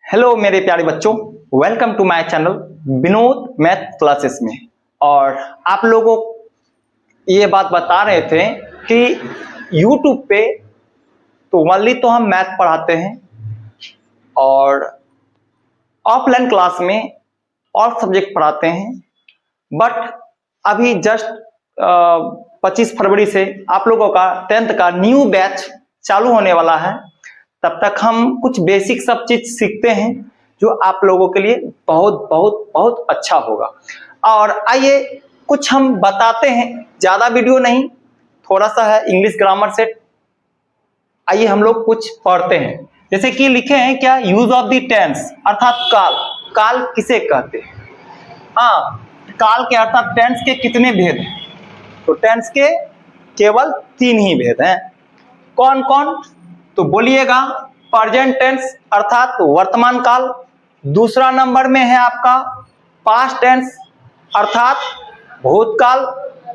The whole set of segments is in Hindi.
हेलो मेरे प्यारे बच्चों, welcome to my channel Vinod math classes में। और आप लोगों को ये बात बता रहे थे कि YouTube पे तो ओनली तो हम मैथ पढ़ाते हैं और ऑफलाइन क्लास में और सब्जेक्ट पढ़ाते हैं। बट अभी जस्ट 25 फरवरी से आप लोगों का 10th का न्यू बैच चालू होने वाला है। तब तक हम कुछ बेसिक सब चीज सीखते हैं जो आप लोगों के लिए बहुत बहुत बहुत अच्छा होगा। और आइए कुछ हम बताते हैं, ज्यादा वीडियो नहीं, थोड़ा सा है इंग्लिश ग्रामर से। आइए हम लोग कुछ पढ़ते हैं। जैसे कि लिखे हैं क्या, यूज ऑफ द टेंस अर्थात काल। काल किसे कहते हैं? हाँ, काल के अर्थात टेंस के कितने भेद हैं? तो टेंस के केवल 3 ही भेद हैं। कौन कौन? तो बोलिएगा, प्रेजेंट टेंस अर्थात वर्तमान काल, दूसरा नंबर में है आपका पास्ट टेंस अर्थात भूतकाल,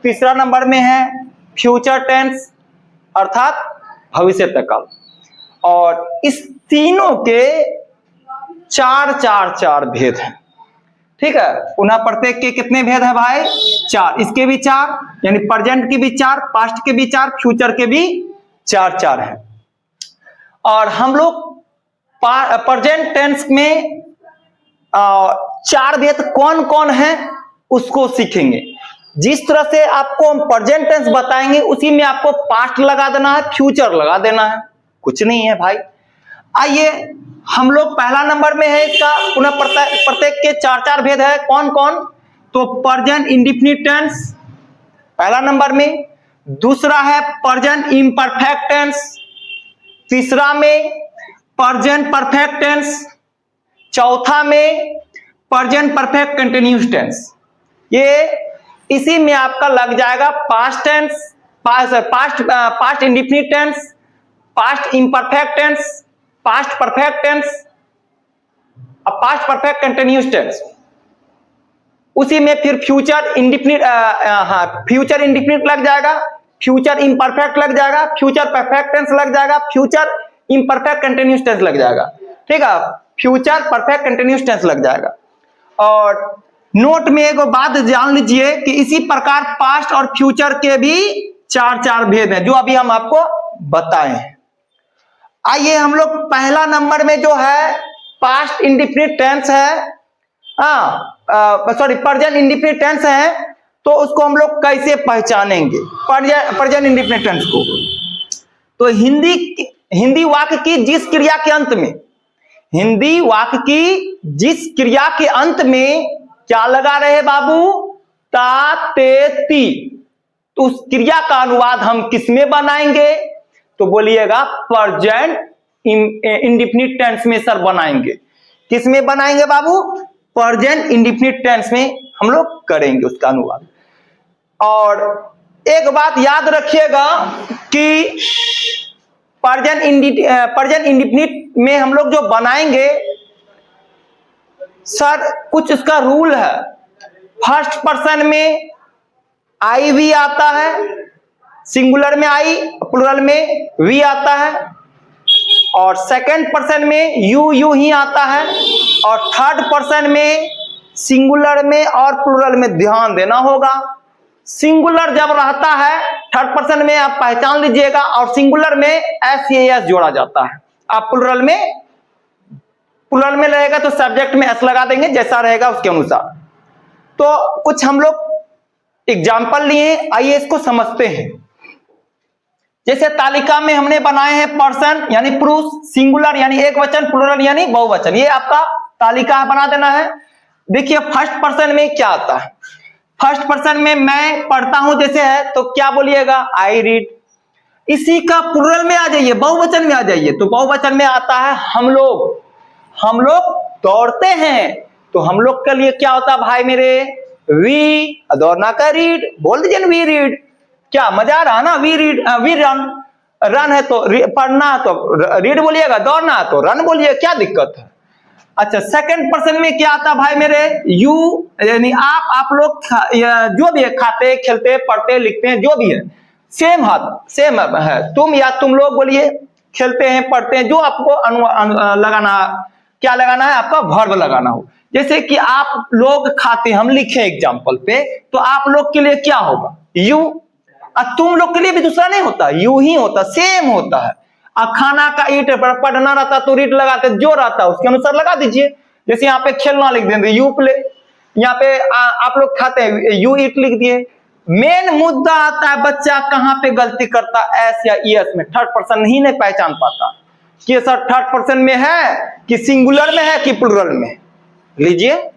तीसरा नंबर में है फ्यूचर टेंस अर्थात भविष्यत काल। और इस तीनों के चार भेद हैं। ठीक है, पुनः प्रत्येक के कितने भेद है भाई? 4। इसके भी 4, यानी प्रेजेंट के भी 4, पास्ट के भी 4, फ्यूचर के भी 4 है। और हम लोग प्रेजेंट टेंस में 4 भेद कौन कौन है उसको सीखेंगे। जिस तरह से आपको हम प्रेजेंट टेंस बताएंगे उसी में आपको पास्ट लगा देना है, फ्यूचर लगा देना है, कुछ नहीं है भाई। आइए हम लोग पहला नंबर में है इसका, पुनः प्रत्येक के 4 भेद है। कौन कौन? तो प्रेजेंट इंडेफिनिट टेंस पहला नंबर में, दूसरा है प्रेजेंट इम्परफेक्ट टेंस, तीसरा में प्रेजेंट परफेक्ट टेंस, चौथा में प्रेजेंट परफेक्ट कंटिन्यूअस टेंस। ये इसी में आपका लग जाएगा past tense, past indefinite tense, past imperfect tense, past perfect tense और पास्ट परफेक्ट कंटिन्यूअस टेंस। उसी में फिर फ्यूचर इंडेफिनिट, फ्यूचर इंडेफिनिट लग जाएगा, फ्यूचर इम्परफेक्ट लग जाएगा, फ्यूचर परफेक्ट टेंस लग जाएगा, फ्यूचर इम्परफेक्ट कंटिन्यूअस टेंस लग जाएगा। ठीक है, फ्यूचर परफेक्ट कंटिन्यूअस टेंस लग जाएगा। और नोट में एक बात जान लीजिए कि इसी प्रकार पास्ट और फ्यूचर के भी 4 भेद हैं जो अभी हम आपको बताए हैं। आइए हम लोग पहला नंबर में जो है पास्ट इंडेफिनिट टेंस है, प्रेजेंट इंडेफिनिट टेंस है, तो उसको हम लोग कैसे पहचानेंगे प्रेजेंट इंडेफिनिट टेंस को? तो हिंदी वाक्य की जिस क्रिया के अंत में, हिंदी वाक्य की जिस क्रिया के अंत में क्या लगा रहे बाबू? ता, ते, ती। तो उस क्रिया का अनुवाद हम किस में बनाएंगे? तो बोलिएगा प्रेजेंट इंडेफिनिट टेंस में सर बनाएंगे। किस में बनाएंगे बाबू? प्रेजेंट इंडेफिनिट टेंस में हम लोग करेंगे उसका अनुवाद। और एक बात याद रखिएगा कि प्रेजेंट इंडेफिनिट में हम लोग जो बनाएंगे सर, कुछ उसका रूल है। फर्स्ट पर्सन में आई वी आता है, सिंगुलर में आई, प्लुरल में वी आता है, और सेकंड पर्सन में यू ही आता है, और थर्ड पर्सन में सिंगुलर में और प्लुरल में ध्यान देना होगा। सिंगुलर जब रहता है थर्ड पर्सन में आप पहचान लीजिएगा, और सिंगुलर में एस जोड़ा जाता है। आप प्लुरल में रहेगा तो सब्जेक्ट में एस लगा देंगे, जैसा रहेगा उसके अनुसार। तो कुछ हम लोग एग्जाम्पल लिए, आइए इसको समझते हैं। जैसे तालिका में हमने बनाए हैं पर्सन यानी पुरुष, सिंगुलर यानी एक वचन, प्लुरल यानी बहुवचन। ये आपका तालिका बना देना है। देखिए फर्स्ट पर्सन में क्या आता है? फर्स्ट पर्सन में मैं पढ़ता हूं जैसे है, तो क्या बोलिएगा? I read. इसी का प्लुरल में आ जाइए, बहुवचन में आ जाइए, तो बहुवचन में आता है हम लोग दौड़ते हैं। तो हम लोग के लिए क्या होता है भाई मेरे? वी, दौड़ना का रीड, बोल दीजिए वी रीड। क्या मजा आ रहा ना? We read, we run. Run है तो पढ़ना है तो रीड बोलिएगा, दौड़ना है तो रन बोलिए, क्या दिक्कत है? अच्छा, सेकंड पर्सन में क्या आता भाई मेरे? यू, यानी आप लोग जो भी है, खाते, खेलते, पढ़ते, लिखते हैं, जो भी है, सेम है। तुम या तुम लोग बोलिए, खेलते हैं, पढ़ते हैं, जो आपको लगाना क्या लगाना है आपका, वर्ब लगाना हो। जैसे कि आप लोग खाते, हम लिखे एग्जाम्पल पे, तो आप लोग के लिए क्या होगा, यू। और तुम लोग के लिए भी दूसरा नहीं होता, यू ही होता, सेम होता है। खाना का ईट, पढ़ना रहता तो रीट लगाते, जो रहता उसके अनुसार लगा दीजिए। जैसे यहाँ पे खेलना लिख देंगे, यू प्ले। यहाँ पे आप लोग खाते हैं, यू ईट लिख दिए। मेन मुद्दा आता है बच्चा कहां पे गलती करता, एस या ईएस में। थर्ड पर्सन ही नहीं पहचान पाता कि सर थर्ड पर्सन में है कि सिंगुलर में है कि प्लुरल में। लीजिए,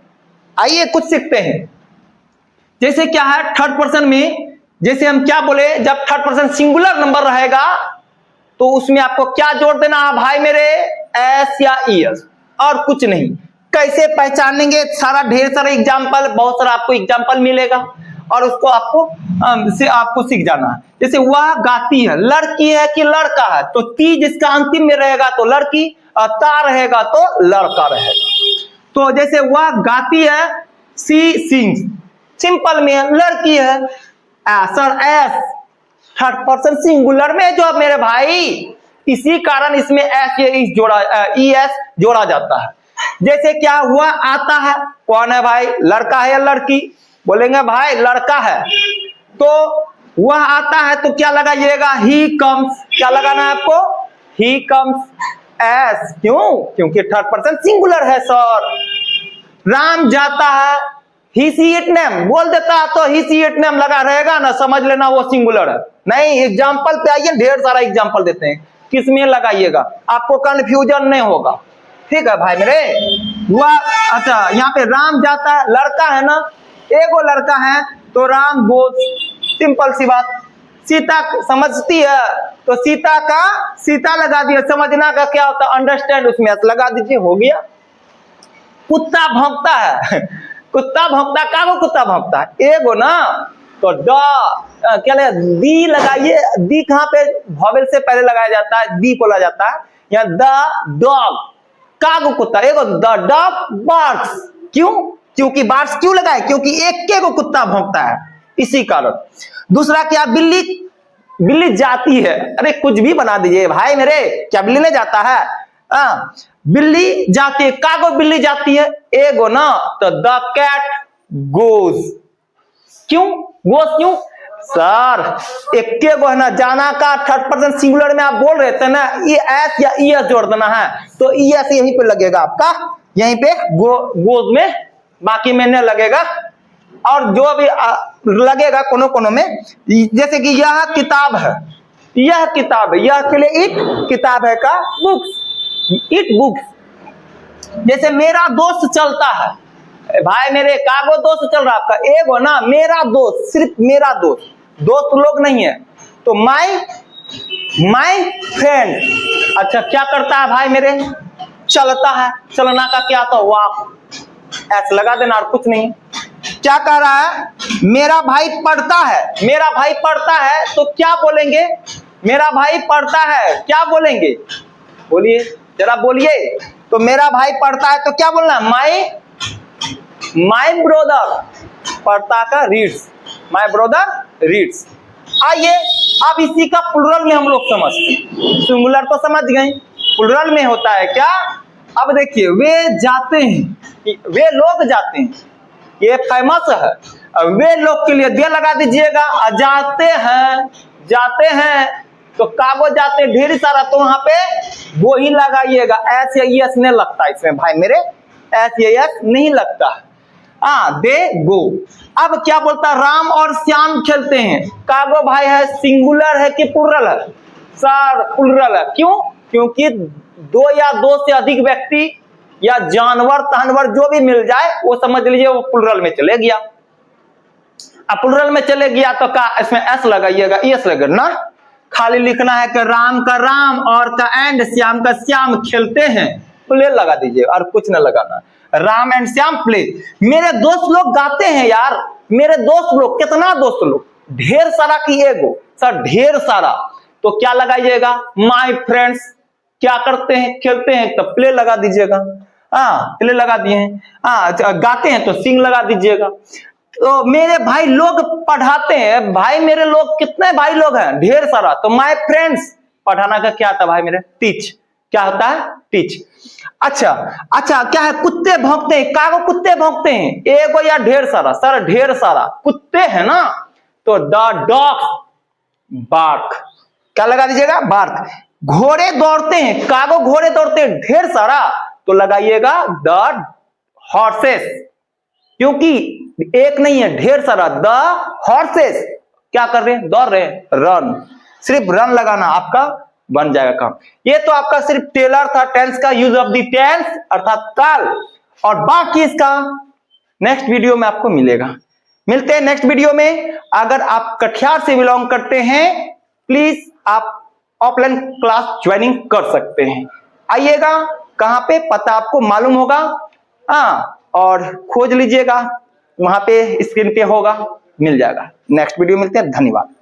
आइए कुछ सीखते हैं। जैसे क्या है थर्ड पर्सन में, जैसे हम क्या बोले, जब थर्ड पर्सन सिंगुलर नंबर रहेगा तो उसमें आपको क्या जोड़ देना है भाई मेरे, एस या ईएस, और कुछ नहीं। कैसे पहचानेंगे, सारा ढेर सारा एग्जाम्पल, बहुत सारा आपको एग्जाम्पल मिलेगा और उसको आपको सीख जाना है। जैसे वह गाती है, लड़की है कि लड़का है, तो ती जिसका अंतिम में रहेगा तो लड़की, और ता रहेगा तो लड़का रहेगा। तो जैसे वह गाती है, सी सिंग्स, सिंपल में है, लड़की है। Sir S third person singular में जो मेरे भाई, इसी कारण इसमें एस या ईएस जोड़ा जाता है। जैसे क्या हुआ, आता है, कौन है भाई, लड़का है या लड़की, बोलेंगे भाई लड़का है, तो वह आता है तो क्या लगाइएगा, ही कम्स। क्या लगाना है आपको, ही कम्स, एस। क्यों, क्योंकि थर्ड पर्सन सिंगुलर है सर। राम जाता है, ही सी इट नेम बोल देता तो ही सी इट नेम लगा रहेगा ना, समझ लेना वो सिंगुलर है। नहीं, एग्जाम्पल पे आइए, ढेर सारा एग्जाम्पल देते हैं, किसमें लगाइएगा, आपको कंफ्यूजन नहीं होगा। ठीक है भाई मेरे, वह अच्छा यहाँ पे राम जाता है, लड़का है ना, एगो लड़का है तो राम गोज, सिंपल सी बात। सीता समझती है तो सीता का सीता लगा दिया, समझना का क्या होता है, अंडरस्टैंड, उसमें लगा दीजिए, हो गया। कुत्ता भौंकता है, कुत्ता भौंकता, कागो कुत्ता भौंकता है, एगो ना, तो क्या लगा, दी लगाइए। दी कहां पे, वॉवेल से पहले लगाया जाता है, दी बोला जाता है। या द डॉग, कागो कुत्ता, एगो द डॉग बार्क्स। क्यों, क्योंकि बार्क्स क्यों लगाए, क्योंकि एक के को कुत्ता भौंकता है, इसी कारण। दूसरा क्या, बिल्ली, बिल्ली जाती है, अरे कुछ भी बना दीजिए भाई मेरे, क्या बिल्ली नहीं जाता है, बिल्ली जाती है, कागो बिल्ली जाती है, एगो ना, तो द कैट गोज। क्यों गोज, क्यों सर, एक के गो है ना, जाना का थर्ड पर्सन सिंगुलर में आप बोल रहे थे ना, ये एस या ईएस जोड़ देना है, तो ईएस यहीं पे लगेगा आपका, यहीं पे गोज में, बाकी में नहीं लगेगा। और जो भी लगेगा कोनो कोनो में, जैसे कि यह किताब है, यह किताब है, यह के लिए इट किताब है का बुक्स, इट बुक्स। जैसे मेरा दोस्त चलता है, भाई मेरे कागो दोस्त चल रहा आपका, एगो ना, मेरा दोस्त, सिर्फ मेरा दोस्त, दोस्त लोग नहीं है, तो माई फ्रेंड। अच्छा क्या करता है भाई मेरे, चलता है, चलना का क्या, तो वॉक, ऐसा लगा देना और कुछ नहीं। क्या कह रहा है, मेरा भाई पढ़ता है, मेरा भाई पढ़ता है, तो क्या बोलेंगे, मेरा भाई पढ़ता है, क्या बोलेंगे, बोलिए जरा बोलिए। तो मेरा भाई पढ़ता है तो क्या बोलना, माई ब्रदर पढ़ता का रीड्स, माई ब्रदर रीड्स। आइए अब इसी का प्लुरल में हम लोग समझते, सिंगुलर तो समझ गए, प्लुरल में होता है क्या। अब देखिए, वे जाते हैं, वे लोग जाते हैं, ये फेमस है, वे लोग के लिए दे लगा दीजिएगा। जाते हैं, जाते हैं तो कागो जाते हैं ढेर सारा, तो वहां पे वो ही लगाइएगा, एस या ईएस नहीं लगता इसमें भाई मेरे, एस या ईएस नहीं लगता। दे गो। अब क्या बोलता, राम और श्याम खेलते हैं, कागो भाई है, सिंगुलर है कि प्लुरल है, सर प्लुरल है। क्यों, क्योंकि दो या दो से अधिक व्यक्ति या जानवर तानवर जो भी मिल जाए वो समझ लीजिए वो प्लुरल में चले गया। अब प्लुरल में चले गया तो का इसमें एस लगाइएगा, ईएस लगेगा ना, खाली लिखना है कि राम का राम और का एंड, श्याम का श्याम खेलते हैं, प्ले लगा दीजिए और कुछ ना लगाना, राम एंड श्याम प्ले। मेरे दोस्त लोग गाते हैं यार, मेरे दोस्त लोग, कितना दोस्त लोग, ढेर सारा की एगो, सर ढेर सारा, तो क्या लगाइएगा, माय फ्रेंड्स क्या करते हैं, खेलते हैं, तो प्ले लगा दीजिएगा, प्ले लगा दिए हैं। गाते हैं तो सिंग लगा दीजिएगा। तो मेरे भाई लोग पढ़ाते हैं, भाई मेरे लोग कितने भाई लोग हैं, ढेर सारा, तो माय फ्रेंड्स पढ़ाना का क्या था भाई मेरे, टीच, क्या होता है? टीच। अच्छा क्या है? कुत्ते भौंकते हैं। कागो कुत्ते भौंकते हैं? एगो या ढेर सारा? सर ढेर सारा कुत्ते है ना, तो द डॉग्स बार्क। क्या लगा दीजिएगा? बार्क। घोड़े दौड़ते हैं। कागो घोड़े दौड़ते हैं ढेर सारा, तो लगाइएगा द हॉर्सेस, क्योंकि एक नहीं है, ढेर सारा। द हॉर्सेस क्या कर रहे हैं? दौड़ रहे हैं। रन, सिर्फ रन लगाना आपका बन जाएगा काम। ये तो आपका सिर्फ टेलर था, टेंस का यूज ऑफ द टेंस अर्थात काल, और बाकी इसका नेक्स्ट वीडियो में आपको मिलेगा। मिलते हैं नेक्स्ट वीडियो में। अगर आप कटिहार से बिलोंग करते हैं, प्लीज आप ऑफलाइन क्लास ज्वाइनिंग कर सकते हैं। आइएगा, कहां पे पता आपको मालूम होगा, और खोज लीजिएगा, वहां पे स्क्रीन पे होगा, मिल जाएगा। नेक्स्ट वीडियो मिलते हैं। धन्यवाद।